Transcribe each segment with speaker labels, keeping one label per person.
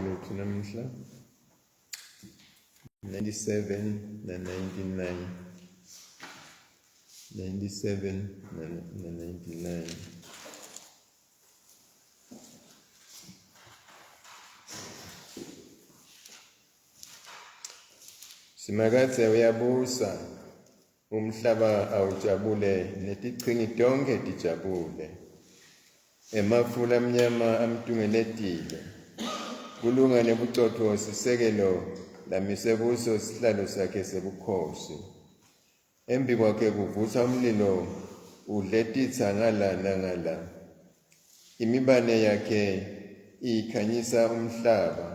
Speaker 1: lethu namhla 97 na 99. 97 na 99. Simakathe uyabusa, umhlaba awujabule, netiqhingi tonke tijabule. Emafula amnyama amtungeletile, kulunga nebucotho sisekelo, lamise kuso sihlalo sakhe sebukhosi. Embi kwakhe kuvusa umlilo, udletitsa ngala nangala. Imibane yakhe ikhanyisa umhlaba,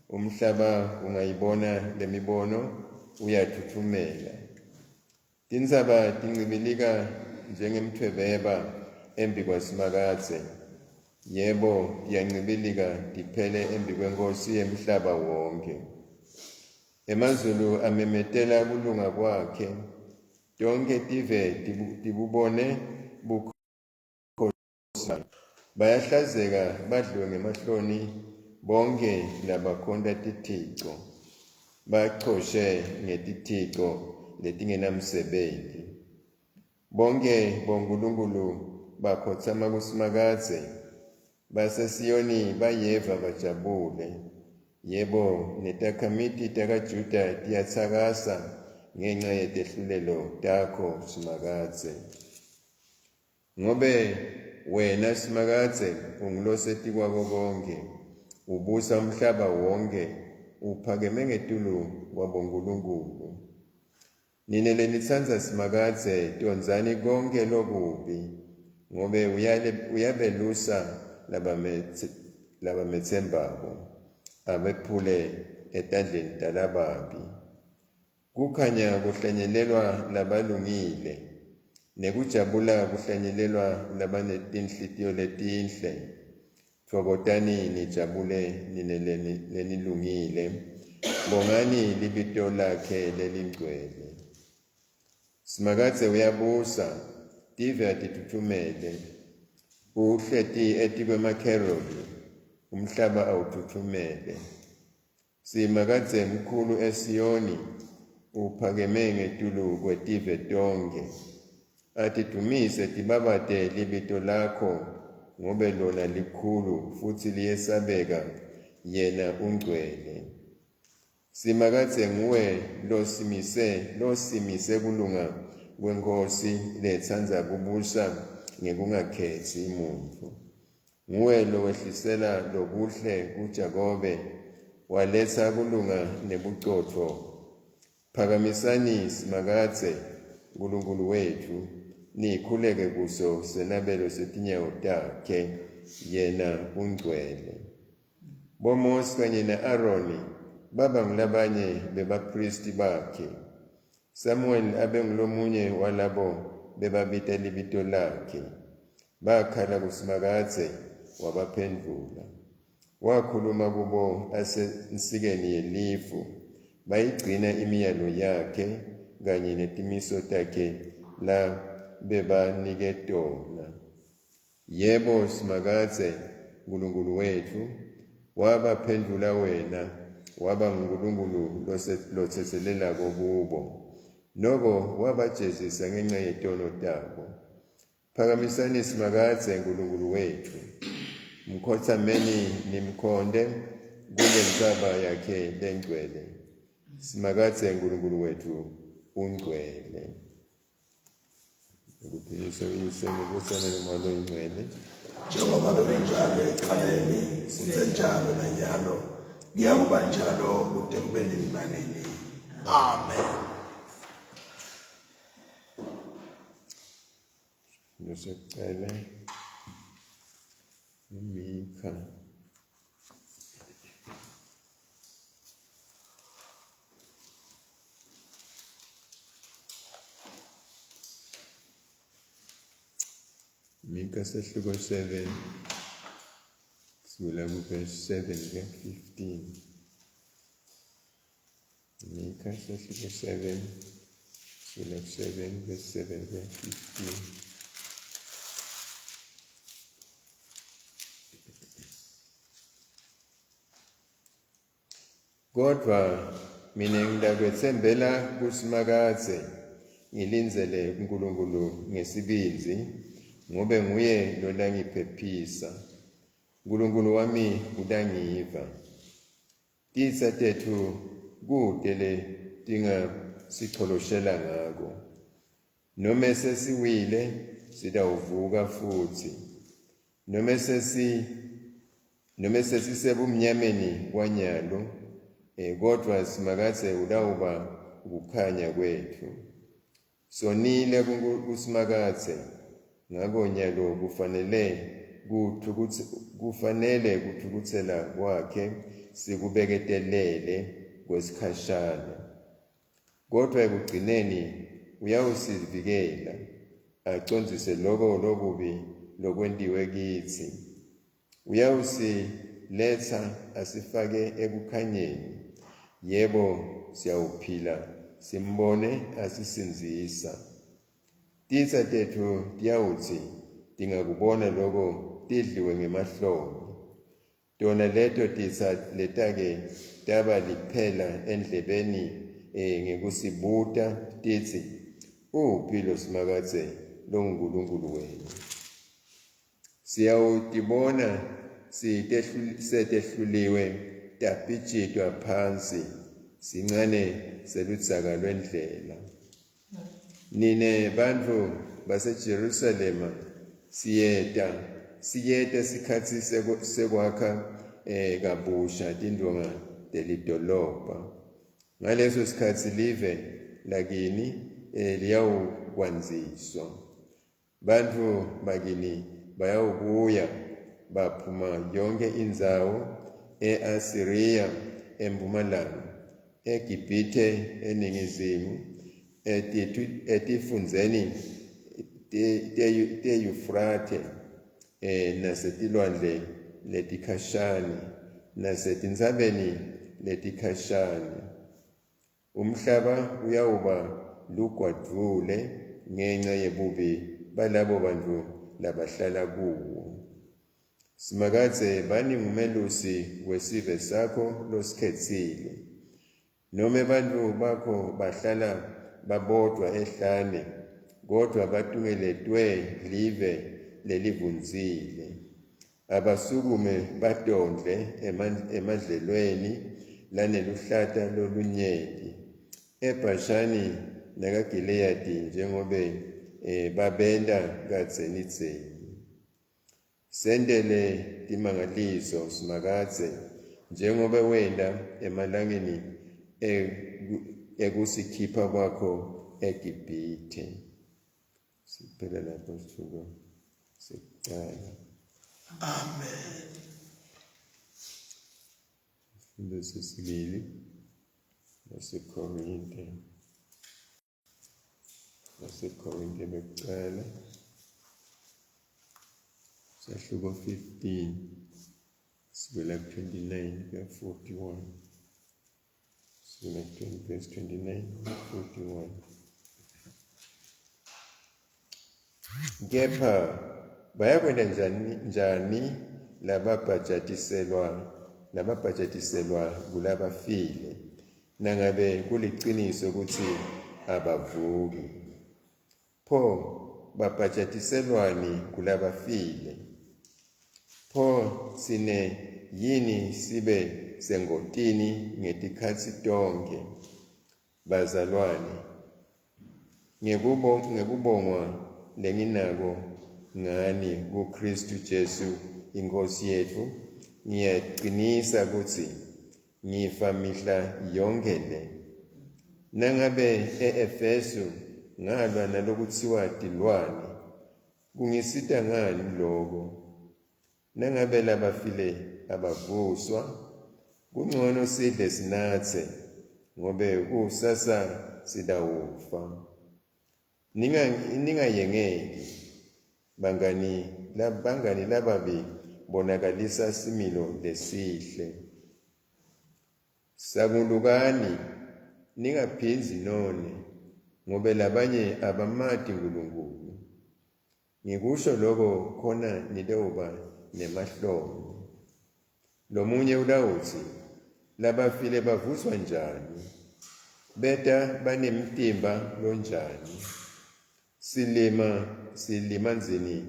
Speaker 1: umhlaba ungayibona lemibono uyathuthumela. Tindzaba tincibilika njengemthwebeba embi kwaSimakathe. Yebo, tiyancibilika tiphele embi kwenkosi yemhlaba wonke. Emazulu amemetela kulunga kwakhe, tonke tive tibubone bukhosi. Bayahlazeka badliwe ngemahloni bonke labakhonta tithico, bachoshe ngetithico letingenamsebenti. Bonke bonkulunkulu bakhotsama kuSimakathe, baseSiyoni bayeva bajabule. Yebo, netakhamiti takaJuda tiyatsakasa ngenxa yetehlulelo takho Simakathe. Ngobe wena Simakathe ungiloseti kwako konke, ubusa umhlaba wonke, uphakeme ngetulu kwabonkulunkulu. Nine lenitsandza Simakathe, tonzani konke lokubi, ngobe uyabelusa labametsembako, abephule etandleni talababi. Kukhanya kuhlanyelelwa labalungile, nekujabula kuhlanyelelwa labanetinhlitiyo letinhle. Thokotani nijabule nine lenilungile, bongani libito lakhe lelingcwele. Simakathe uyabusa, tive atithuthumele. Uhleti eti kwemakheroti, umhlaba awuthuthumele. Simakathe mkhulu eSiyoni, uphakeme ngetulu kwetive tonke. Atidumise tibabate libito lakho, ngobe lona likhulu futhi liyesabeka, yena ungcwele. Simakathe nguwe losimise kulunga kwenkosi letsandza kubusa ngekungakhetsi muntu. Nguwe lowehlisela lokuhle kuJakobe, waletsa kulunga nebucotho. Phakamisani Simakathe, Nkulunkulu wethu, nikhuleke kuso senabelo setinyawo takhe, yena ungcwele. BoMosi kanye na-Aroni baba ngulabanye bebapristi bakhe. Samuel abe ngulomunye walabo bebabita libito lakhe. Bakhala kuSimakathe, wabaphendvula. Wakhuluma kubo asensikeni yelifu, bayigcina imiyalo yakhe kanye netimiso takhe la bebanike tona. Yebo Simakathe, Nkulunkulu wethu, wabaphendula wena, waba nguNkulunkulu lotsetselela kubo. Noko wabajezisa ngenxa yetono tabo. Phakamisani Simakathe, Nkulunkulu wethu, mkhotsameni nimkhonde kule ndzaba yakhe lengcwele. Simakathe, Nkulunkulu wethu, ungcwele. Ukuphilisa uyise ngokosana nomalo ingcwele,
Speaker 2: njengoba bebenjalo ekuqaleni, sinzenjalo nanyalo, kuyakuba njalo kude kube nemibandela. Amen.
Speaker 1: Nosekucela uMikha. Mika sehluko 7, sivela kuverse 7 ke 15. Mika sehluko 7, sivela 7 verse 7 ke 15. Kodwa mina ngidakwethembela kuSimakadze ngilinzele kuNkulunkulu ngesibinzi ngobe nguye lolangiphephisa. uNkulunkulu wami udangiva. Titsa tethu kudele tingasicoloshela ngako. Nome sesiwile sidawuvuka futhi. Nome sesisebumnyameni kwanyalo, kodwa Simakadze udawuba ukukhanya kwethu. Sonile kuSimakadze, ngako nyalo kufanele kuthukuthela kwakhe sikubeketelele kwesikhashana. Kodwa ekugcineni uyawusivikela, acondzise loko lokubi lokwentiwe kithi. Uyawusiletha asifake ekukhanyeni. Yebo, siyawuphila simbone asisinzisa. Titsa tethu tiyawuthi tingakubona loko tidliwe ngemahlombe. Tona leto titsa letake taba liphela endlebeni ngekusibuta tithi, uphi lo Simakadze loNkulunkulu wenu. Siyawutibona setehluliwe tapitshitwa phansi sincane seludzaka lwendlela. Nine bantfu baseJerusalema siyeta sikhatsi sekwakha kabusha tindonga telidolobha. Ngaleso sikhatsi live lakini liyawukwanziswa. Bantfu bakini bayawubuya baphuma yonke indzawo, e-Asiriya empumalanga, eGibhithe eningizimu, etifundzeni te-Yufrate, nasetilwandle letikhashane, nasetintsabeni letikhashane. Umhlaba uyawuba lugwadvule ngenxa yebubi balabo bantfu labahlala kuwo. Simakadze bani ngumelusi wesive sakho losikhetsile. Nome bantfu bakho bahlala babodwa ehlane, kodwa batungeletwe live lelivunzile. Abasukume badondle emadlelweni laneluhlata lolunyenti, eBhashani nakaGileyadi njengobe babenda kadzenidzeni. Sendele timangaliso Simakadze njengobe wenda emalangeni ekusikhipha kwakho eGibhithe. Siphela lapho sithuko sekuqala.
Speaker 2: Amen.
Speaker 1: Ifundo sesibili laseKorinte bekuqala sahluko 15 sibela 29 kuya 41. Sibela 20 verse 29 41. Kepha bayakwenda njani lababhajatiselwa kulabafile, nangabe kuliciniso ukuthi abavuki? Pho babhajatiselwani kulabafile? Pho sine yini sibe sengotini ngetikhatsi tonke? Bazalwane, ngekubongwa lenginako ngani kuKristu Jesu iNkosi yethu, ngiyaqinisa kutsi ngifa mihla yonke le. Nangabe e-Efesu ngalwa nalokutsiwa tilwane, kungisita ngani loko? Nangabe labafile abavuswa, kungcono sidle sinatse, ngobe kusasa sidawufa. Ningayengeki, bangani lababi bonakalisa similo lesihle. Sangulukani, ningaphinzi none, ngobe labanye abamati uNkulunkulu. Ngikusho lokho khona nitawuba nemahlombe. Lomunye udawuthi, labafile bavuswa njani? Beta banemtimba lonjani? Silima nzini,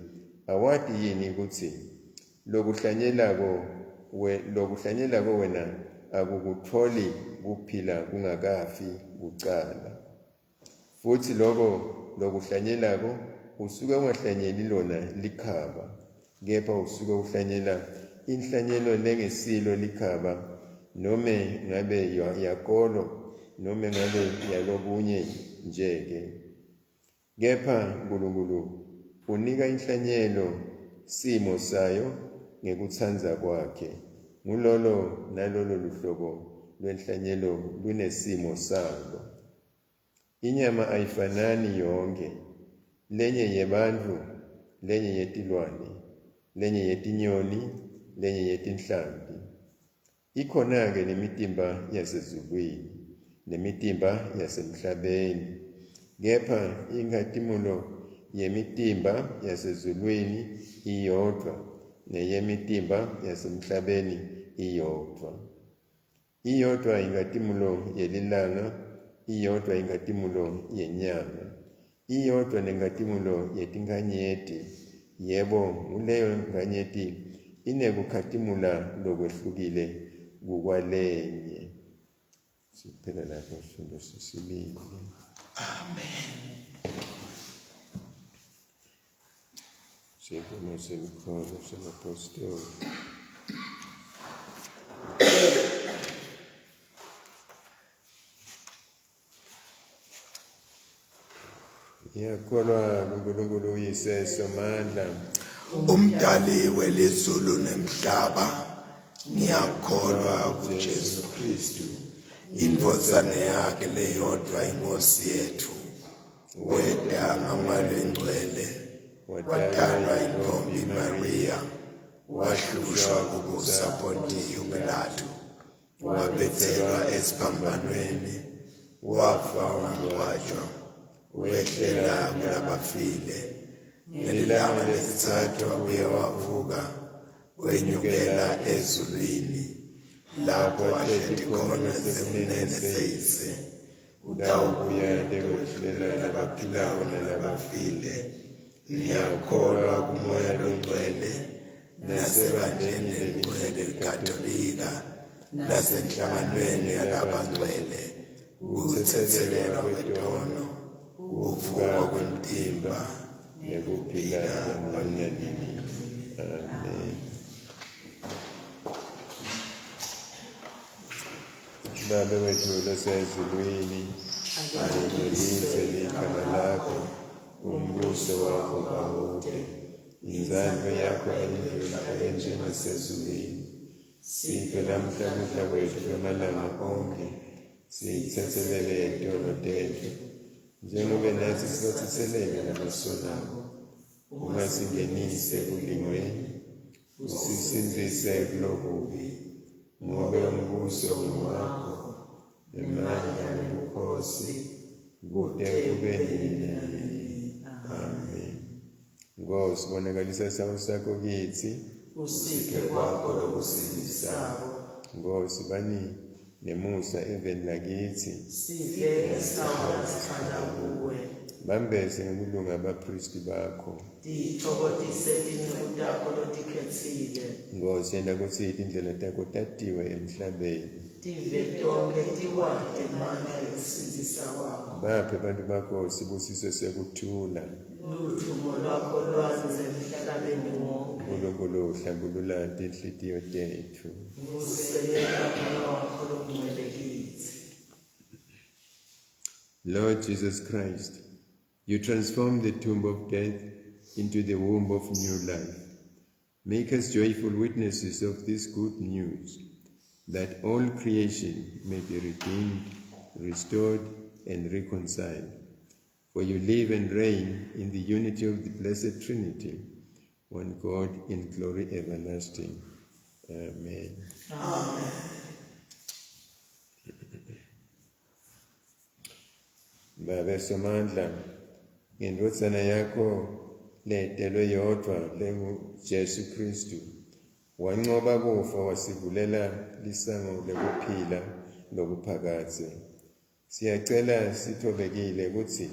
Speaker 1: awati yini kutsi lokuhlanyelako wena akukutfoli kuphila kungakafi kucala. Futhi lokuhlanyelako usuke ungahlanyeli lona likhaba, kepha usuke uhlanyela inhlanyelo lengesilo likhaba, nome ngabe yakolo nome ngabe yalokunye njeke. Kepha uNkulunkulu unika inhlanyelo simo sayo ngekutsandza kwakhe. Ngulolo nalolo luhlobo lwenhlanyelo lunesimo salo. Inyama ayifanani yonke, lenye yebantfu, lenye yetilwane, lenye yetinyoni, lenye yetinhlambi. Ikhona-ke nemitimba yasezulwini nemitimba yasemhlabeni, kepha inkhatimulo yemitimba yasezulwini iyodwa, neyemitimba yasemhlabeni iyodwa. Iyodwa inkhatimulo yelilanga, iyodwa inkhatimulo yenyanga, iyodwa nenkhatimulo yetinkhanyeti. Yebo, nguleyo nkhanyeti inekukhatimula lokwehlukile kukwalenye. Siphela lapho isifundo sesibili.
Speaker 2: Amen.
Speaker 1: Sikhuluma semikholo samapostoli. Ngiyakholwa kuNkulunkulu uyise somandla,
Speaker 2: Umdali welizulu nemhlaba. Ngiyakholwa kuJesu Kristu, indvodzane yakhe leyodwa inkosi yethu, weda ngamalo ngcwele, wadalwa intombi Maria, wahlushwa kubusa Pontiyo Pilato, wabethelwa esiphambanweni, wafa wangcwatshwa, wehlela kulabafile, ngelilanga lesithathu wabuye wavuka, wenyukela ezulwini, lapho ahleli khona sekunene seyise, utawubuya ekwehlela labaphilayo nalabafile. Ngiyakholwa kumoya longcwele, nasebandleni lelingcwele likatolika, nasenhlanganweni yalabangcwele, ukuthethelelwa kwetono, ukuvuka kwemtimba, nekuphila kwanini. Amen. Baba wethu osezulwini, alingcwelise ligama lakho, umbuso wakho kawude, inzalo yakho ayidlule njengasezulwini. Siphe namhla ukudla kwethu kwamalanga onke, siyithethelele itono tethu, njengoba nathi sibathethelele nabasonako. Ungasingenise kulingweni, usisinzise kulokubi, ngoba umbuso ngowakho, nemandla nobukhosi, kude kube nini. Amen. Nkosi, bonakalisa isandla sakho kithi,
Speaker 3: usiphe kwakho lokusindisayo.
Speaker 1: Nkosi, bani nemusa eveni lakithi,
Speaker 3: Sive ngesawo sithanda kuwe.
Speaker 1: bambese ngokulunga abapristi bakho.
Speaker 3: Dithokothise tinceku takho lotikhetsile.
Speaker 1: Nkosi, yenta kutsi tindlela takho tatiwe emhlabeni.
Speaker 3: Tive tonke tiwate mandla ekusindisa kwakho.
Speaker 1: Baphe abantu bakho sibusiso sekuthula.
Speaker 3: Luthumo lwakho lwanze emhlabeni wonke.
Speaker 1: Nkulunkulu, hlambulula tinhliziyo tethu.
Speaker 3: Vuselela moya wakho longcwele kithi.
Speaker 1: Lord Jesus Christ, you transform the tomb of death into the womb of new life. Make us joyful witnesses of this good news, that all creation may be redeemed, restored, and reconciled. For you live and reign in the unity of the Blessed Trinity, one God in glory everlasting. Amen.
Speaker 3: Amen.
Speaker 1: Baba somandla, ngendodzana yakho letelwe yodwa lenguJesu Kristu, wanqoba kufa wasivulela lisango lokuphila lokuphakade. Siyacela sithobekile ukuthi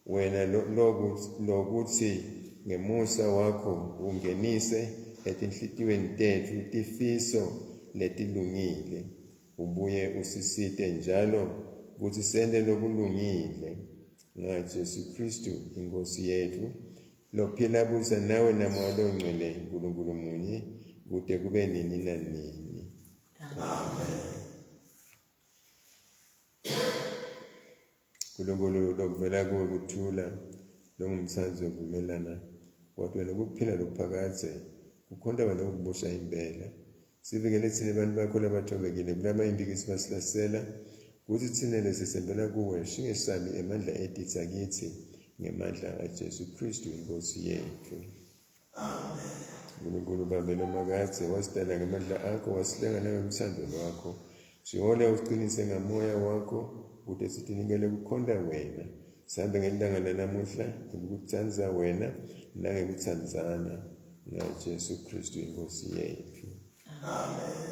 Speaker 1: wena lokuthi ngemusa wakho ungenise etinhlitiyweni tethu tifiso letilungile, ubuye usisite njalo ukuthi sende lokulungile ngaJesu Kristu inkosi yethu, lophila busa nawe namoya ongcwele uNkulunkulu munye kude kube nini nanini. Amen. uNkulunkulu lokuvela kuwe kuthula longumthanzi wokumelana kodwa lokuphila lokuphakade kukhonda wena ukubusha impela. Sivikele thina abantu bakho labathobekile kulama impikisi basihlasela ukuthi thina lesisembela kuwe singesabi emandla etitha kithi ngemandla kaJesu Kristu inkosi yethu. Amen. uNkulunkulu Baba lomakade wasidala ngamandla akho wasilenga nangomthando wakho. Sihole uqinise ngamoya wakho ukuthi sitinikele kukhonda wena. Sihambe ngelanga lanamuhla ukuthanza wena nangekuthandzana ngaJesu Kristu inkosi yethu. Amen.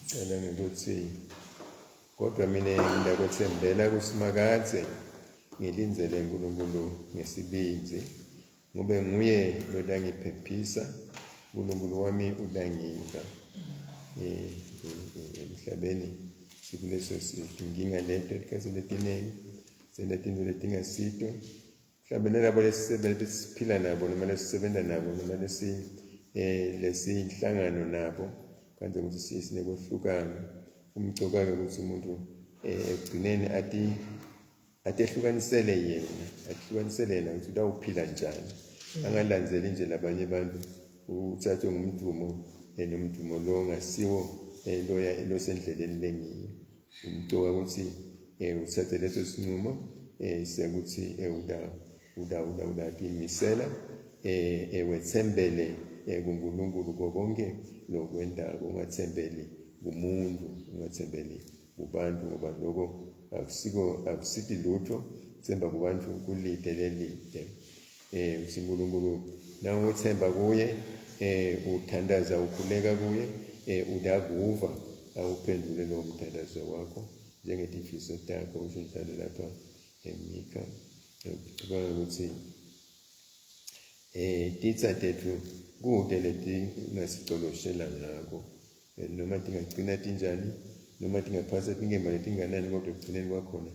Speaker 1: Cela ngikuthi kodwa mina ngiyakwethembela kusimakade ngilinzele uNkulunkulu ngesibinzi ngobe nguye lodangiphephisa. uNkulunkulu wami udangika emhlabeni sikuleso sinkinga leto likhathi letinengi senetinto letingasito mhlawumbe nalabo lesiphila nabo noma lesisebenza nabo noma lesihlangano nabo kanti ukuthi sinekwehluka umcoka-ke ukuthi umuntu ekugcineni atehlukanisele yena ukuthi utawuphila njani, angalandzeli indlela abanye abantu uthathwe ngumdumo nomdumo lo ongasiwo losendleleni lengiyo. Umcoka ukuthi uthathe leso sinqumo sekuthi udayimisela wethembele kuNkulunkulu konke lokwendako, ungathembeli kumuntu, ungathembeli kubantu ngoba lokho akusiti lutho. Themba kubantu kulide lelide. uNkulunkulu nangothemba kuye uthandaza ukhuleka kuye udakuva awuphendule lowo mthandazo wakho njengetifiso takho. Usho njalo lapha eMika ngicabanga ukuthi titsa tethu kude letingasicoloshela ngako noma tingagcina tinjani noma tingaphasa tingemba letinganani kodwa ekugcineni kwakhona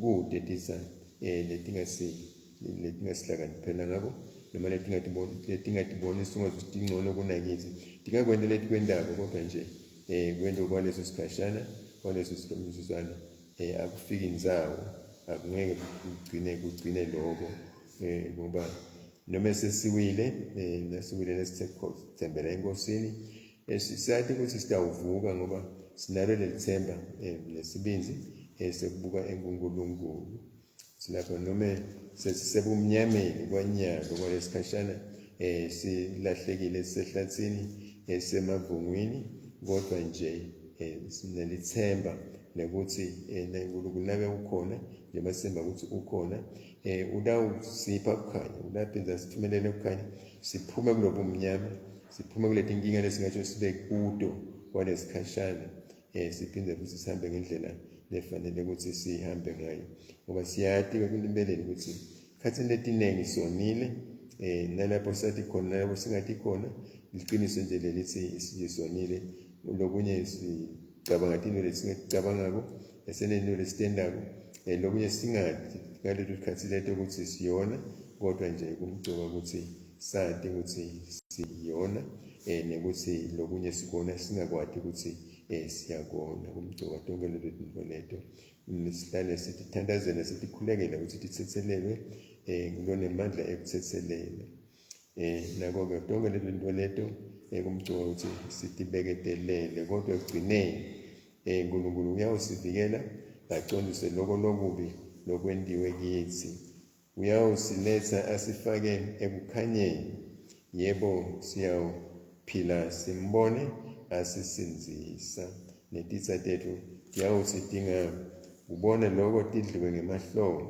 Speaker 1: kude titsa letingasihlakaniphela ngako noma letingatibonisi ungathi tingcono kunakithi tingakwenda letikwendako kodwa nje kwenda kwaleso sikhashana kwaleso sihlomizuzwana akufiki indzawo akungeke kugcine lokho ngoba noma sesiwile nesithembela enkosini sisathi ukuthi sitawuvuka ngoba sinalo lelithemba nesibinzi sekubuka enkulunkulu. Silapha noma sesisebumnyameni kwanyalo kwalesikhashana silahlekile sisehlathini semavungwini kodwa nje sinelithemba nokuthi uNkulunkulu nabe ukhona njengoba sisemba ukuthi ukhona udawusipha ukukhanya, udaphinda sithumelele ukukhanya siphume kulobu mnyama, siphume kule tinkinga lesingatsho sibe kudo kwalesikhashana siphinde futhi sihambe ngendlela lefanele ukuthi sihambe ngayo ngoba siyati kwempeleni ukuthi khathini letinengi sonile nalapho sathi khona nalapho singathi khona liqiniso nje lelithi sisonile. Lokunye sicabanga into lesingacabangako esenento lesitendako lokunye singathi ngaleto sikhathi leto ukuthi siyona kodwa nje kumcoka ukuthi sathi ukuthi siyona nekuthi lokunye sikona singakwati ukuthi siyakona. Kumcoka tonke leto tinto leto sihlale sitithandazela sitikhulekela ukuthi tithethelelwe kulonemandla ekuthethelele nako-ke tonke leto tinto leto kumcoka ukuthi sitibeketelele kodwa ekugcineni uNkulunkulu uyawusivikela acondise loko lokubi lokwendiwe kithi uyawusiletha asifake ekukhanyeni. Yebo, siyawuphila simbone asisinzisa. Netitsa tethu tiyawusidinga ubone loko tidliwe ngemahlombe.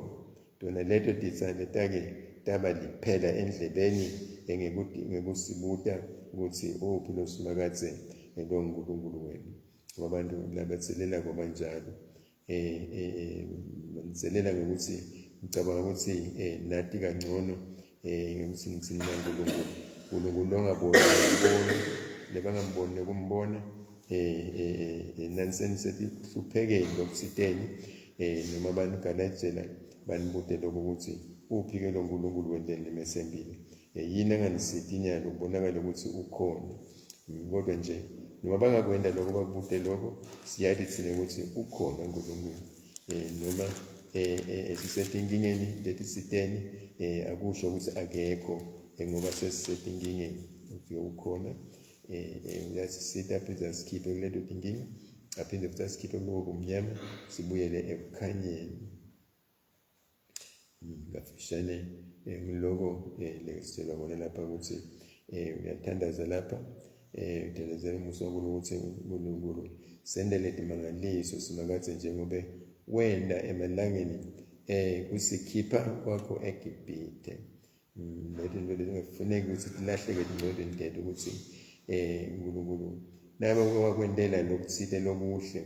Speaker 1: Tona leto titsa letake taba liphela endlebeni ngekusibuta ukuthi uphi losimakadze lo Nkulunkulu wenu. Abantu labatselela kwabanjalo banitselela ngokuthi ngicabanga ukuthi nathi kangcono ngokuthi ngitsini Nkulunkulu ongaboni lebangamboni nekumbona nanseni setihluphekeni lokusiteni noma banigalajela banibute lokho ukuthi uphi-ke lo Nkulunkulu wenteni mesempile. Yini anganisithi inyalo kubonakala ukuthi ukhona. Kodwa nje noma bangakwenda lokho bakubute lokho, siyathi thina ukuthi ukhona uNkulunkulu. Noma sisetinkingeni lethi siteni akusho ukuthi akekho ngoba sesisetinkingeni. Ukhona uyasisita aphinde asikhiphe kuleto tinkinga, aphinde futhi asikhiphe kuloko kumnyama, sibuyele ekukhanyeni. Ngafishane ngiloko lesitshelwa kona lapha ukuthi uyathandaza lapha uthelezela umusa wankulunkulu ukuthi uNkulunkulu sendele timangaliso simakadze njengoba wenda emalangeni kusikhipha kwakho eGibhite. Lethi nto lezingafuneki ukuthi tilahleke tingqondweni tethu ukuthi uNkulunkulu naba wakwendela lokuthile lokuhle,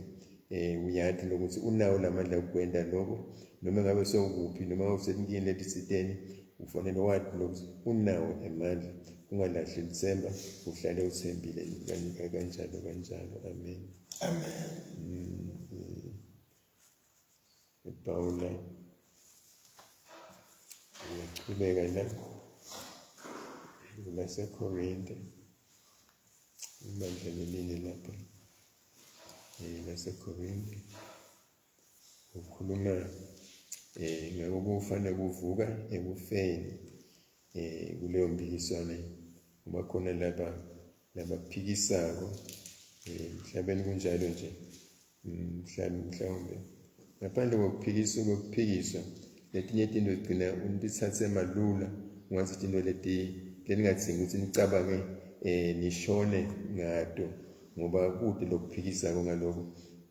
Speaker 1: uyathi lokuthi unawo lamandla okukwenda lokho, noma ngabe sewukuphi noma usetinkingeni lethi siteni, ufanele wathi lokuthi unawo amandla. Ungalahli ithemba, uhlale uthembile kanjalo. Amen. Paula uyaqhubeka la laseKorinte, ibandla lelinye lapha laseKorinte ukhuluma ngako kufanele kuvuka ekufeni kuleyo mpikiswano. Uma khona labaphikisako emhlabeni kunjalo nje, mhlawumbe ngaphandle kokuphikiswa letinye izinto zigcina unithathe malula. Ungathi izinto letingadzingi ukuthi nicabange nishone ngato, ngoba kude lokuphikisako ngaloko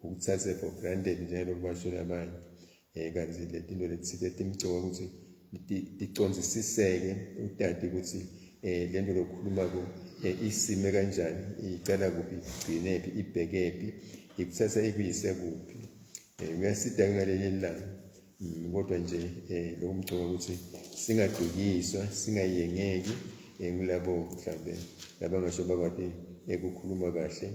Speaker 1: ukuthathe for granted njalo kubashona abanye. Kanti lezinto letsite timcoka ukuthi ticondzisiseke, utati ukuthi lento lokukhulumako isime kanjani, iqala kuphi, igcinephi, ibhekephi, ikuthatha ikuyise kuphi. Uyasida ngaleli langa, kodwa nje lokumcoka ukuthi singadukiswa, singayengeki ngilabo mhlambe labangasho bakwati ukukhuluma kahle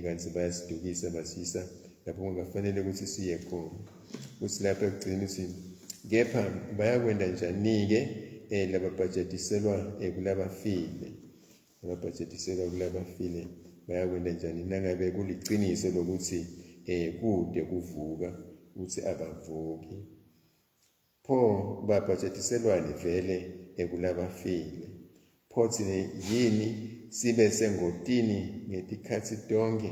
Speaker 1: kanti bayasidukisa basisa lapho kungafanele ukuthi siye khona. Kuthi lapha ekugcineni ukuthi kepha bayakwenda njani-ke lababhajetiselwa kulabafile. Ababhajetiselwa kulabafile bayakwenda njani nangabe kuliciniso lokuthi kude kuvuka ukuthi abavuki. Pho babhajetiselwani vele kulabafile? Pho thina yini sibe sengotini ngetikhathi tonke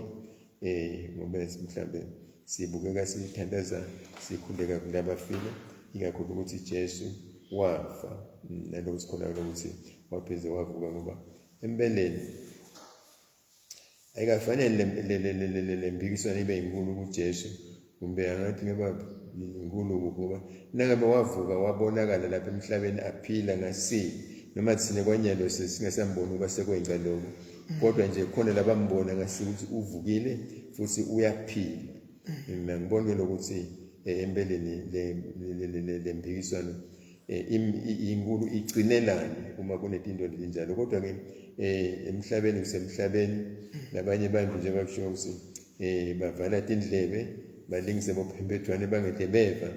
Speaker 1: ngoba mhlambe sibukeka sithandaza sikhuleka kulabafile, ikakhulu ukuthi Jesu wafa naloko sikhona ukuthi wapheze wavuka, ngoba empeleni ayikafanele le mpikiswano ibe inkulu kuJesu, kumbe angathi ngaba inkulu ngoba nangabe wavuka wabonakala lapha emhlabeni aphila ngasi, noma thina kwanyalo singasamboni ukuba sekwenza lokho, kodwa nje khona labambona ngasi ukuthi uvukile futhi uyaphila. Mina ngibona lokuthi empeleni le mpikiswano inkulu igcinelane uma kunezinto ezinjalo. Kodwa ke emhlabeni kusemhlabeni labanye abantu nje bakusho ukuthi bavala indlebe, balingise bophembethwane bangede beva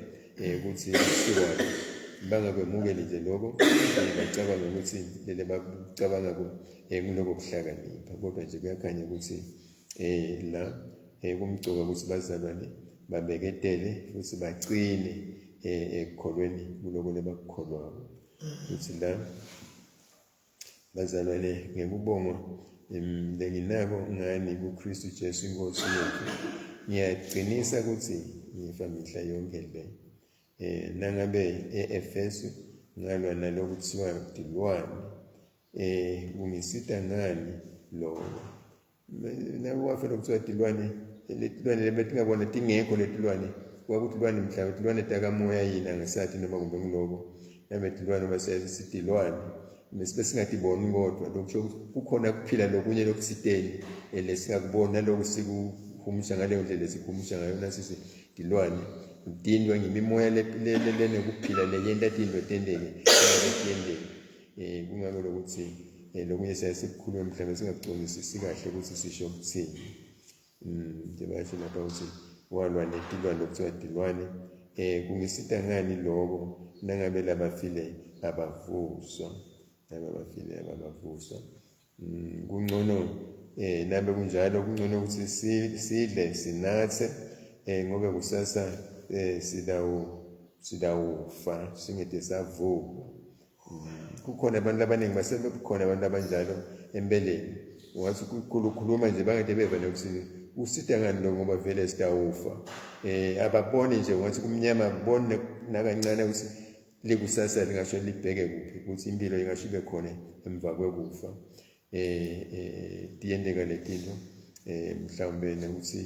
Speaker 1: ukuthi sikwaphi, bangakwemukeli nje lokho, bacabanga ukuthi lele bacabanga ngiloko kuhlakanipha. Kodwa nje kuyakhanya ukuthi la kumcoka ukuthi bazalwane babeketele futhi baqine ekukholweni kuloko lebakukholwako. Ukuthi la bazalwane ngekubonga lenginako ngani kuKristu Jesu inkosi yethu, ngiyaqinisa ukuthi ngifa mihla yonke le. Nangabe e-Efesu ngalwa nalokhu kuthiwa tilwane ungisita ngani lokho nawafela kuthiwa tilwane letilwane lebetingabona tingekho letilwane kwakutilwane mhlawumbe tilwane takamoya yini angasathi noma kumbe ngiloko nabetilwane basesitilwane bese singatiboni kodwa lokusho kukhona kuphila lokunye lokusiteni lesingakubona lokhu sikuhumusha ngaleyo ndlela sikuhumusha ngayo nasisi tilwane tindwa ngimimoya lenekuphila leyenta tindwa tendeke kungako lokuthi lokunye siyasikhuluma mhlawumbe singakuqondisisi kahle ukuthi sisho ukuthini nje basho lapha ukuthi walwa netilwane lokuthiwa tilwane kungisita ngani lokho nangabe labafile abavuswa kungcono nabe kunjalo kungcono ukuthi sidle sinathe ngoba kusasa sidawufa singede savuka kukhona abantu abaningi basebekhona abantu abanjalo empeleni ungathi ukukhuluma nje bangade beva nokuthi usita ngani lo ngoba vele sidawufa ababoni nje ungathi kumnyama kubone nakancane ukuthi likusasa lingasho libheke kuphi ukuthi impilo ingasho ibe khona emva kwekufa tiyendeka letinto mhlawumbe nokuthi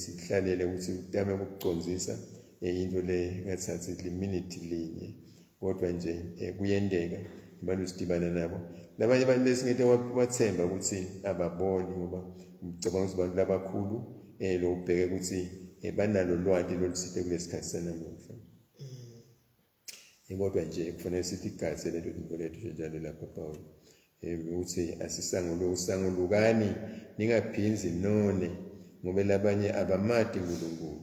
Speaker 1: sihlalele ukuthi utame ukucondzisa into le ngathathi liminute linye kodwa nje kuyendeka abantu sidibana nabo labanye abantu lesingeke wathemba ukuthi ababoni ngoba ngicabanga ukuthi abantu labakhulu lo ubheke ukuthi banalo lwati lolusite kulesikhathi sanamuhla kodwa nje kufanele sithi igazi lento into lethu njalo lapha Paul ukuthi asisangulukani ningaphinzi none ngoba labanye abamati uNkulunkulu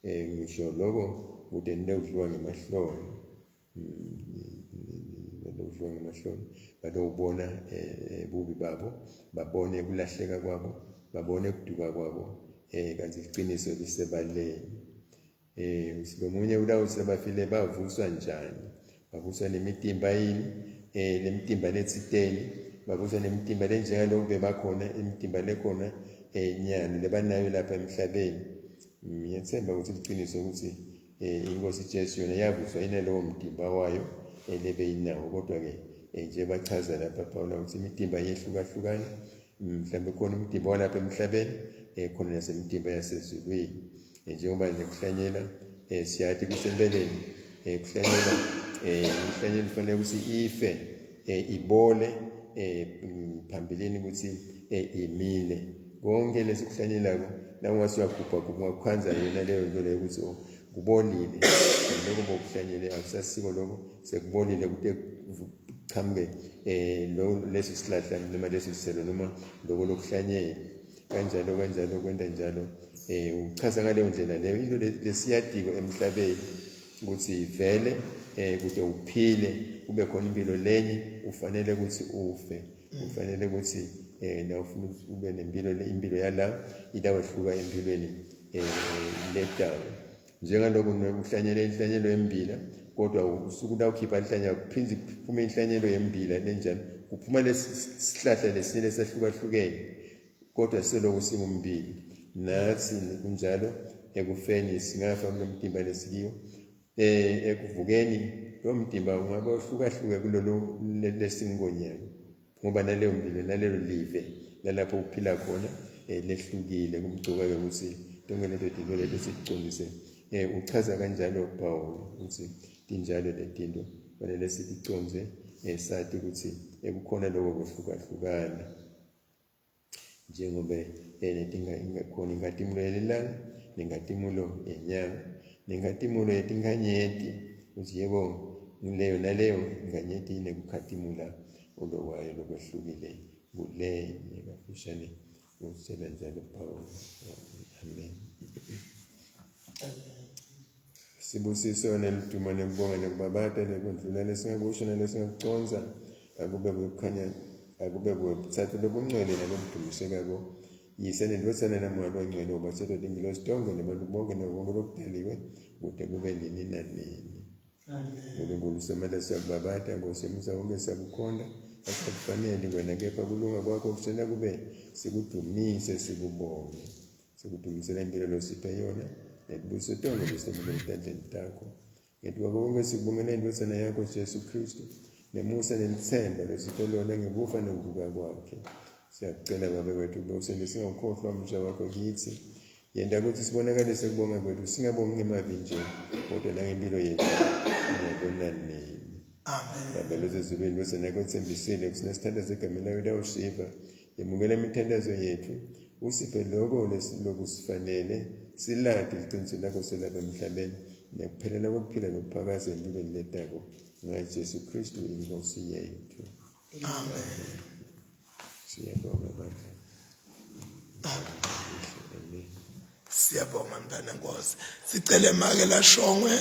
Speaker 1: ngisho lokho kude ndekudliwa ngemahloni badobona bubi babo babone kulahleka kwabo babone kuduka kwabo kanti iqiniso lisebaleni silomunye ulawuthi abafile bavuswa njani bavuswa nemitimba yini lemitimba letsiteni bavuswa nemitimba lenjengaloku bebakhona imitimba lekhona nyani lebanayo lapha emhlabeni ngiyathemba ukuthi iqiniso ukuthi inkosi Jesu yona yavuswa inalowo mtimba wayo lebeyinawo kodwa-ke nje bachaza lapha Paul ukuthi imitimba yehlukahlukana mhlawumbe khona umtimba walapha emhlabeni khona nasemitimba yasezulwini njengoba nje kuhlanyela siyathi kusempeleni kuhlanyela kuhlanyela kufanele ukuthi ife ibole phambilini ukuthi imile konke lesikuhlanyelako nawungasiwagubha kungakwanza yona leyo nto leyo ukuthi kubolile lokho bokuhlanyele akusasiko lokho sekubolile kude kuqhamuke leso sihlahla noma leso siselo noma lokho lokuhlanyela kanjalo kwenda njalo uchaza ngaleyo ndlela leyo into lesiyadiko emhlabeni ukuthi ivele kude uphile kube khona impilo lenye ufanele ukuthi ufe ufanele ukuthi na ufuna ube nempilo impilo yala idawehluka empilweni ledawo njengalokho nokuhlanyela inhlanyelo yembila kodwa usuku la ukhipha inhlanyelo kuphinzi kuphume inhlanyelo yembila lenjani kuphuma lesihlahla lesile sehlukahlukene kodwa selokhu singumbili nathi kunjalo ekufeni singafa kunomtimba lesikiyo ekuvukeni lo mtimba ungabe uhlukahluke kulolo lesingonyaka ngoba naleyo mbili nalelo live lalapho uphila khona lehlukile kumgcoka-ke ukuthi tonke lento dinto leto siqondise uchaza kanjalo Paul ukuthi tinjalo letinto fanele siticondze sathi ukuthi kukhona lokho kuhlukahlukana njengoba khona ingatimulo yelilanga nengatimulo yenyanga nengatimulo yetinkhanyeti ukuthi yebo leyo naleyo inganyeti inekukhatimula olokwayo lokwehlukile kulenye kafushane usela njalo Paul amen. Sibusiso nelituma nekubonga nekubabata nekundlula lesingakusho nalesingakuconza akube kukhanya akube kuthatha lobungcwele nalobudumiseko yise nendosana namalo ongcwele obasetho dingilo sitongo nabantu bonke nabonke lokudaliwe kude kube nini nanini. UNkulunkulu somela siyakubabata ngosemusa wonke siyakukhonda akufanele wena kepha kulunga kwakho kusena kube sikudumise sikudumisela impilo losiphe yona nebuso tonke besebenzele takho Ngethiwa konke sikubongela indodana yakho Jesu Kristu, nemusa nelithemba lesitolona ngekufa nokuvuka kwakhe. Siyakucela Baba wethu ukuba usende singawukhohlwa umsha wakho kithi. Yenda ukuthi sibonakalise ukubonga kwethu, singabongi ngemavi nje, kodwa nangempilo yethu nini.
Speaker 3: Amen.
Speaker 1: Baba lozezulwini indodana yakho ethembisile ukuthi nesithandazo egameni layo lawushiva, yemukela imithandazo yethu, usiphe lokho lokusifanele, silade iqiniso lakho selapha emhlabeni, nekuphelela kokuphila nokuphakaza empilweni letako, ngaJesu Kristu inkosi yethu.
Speaker 3: Amen.
Speaker 1: Siyabonga Baba.
Speaker 3: Siyabonga mntana Nkosi. Sicele make la Shongwe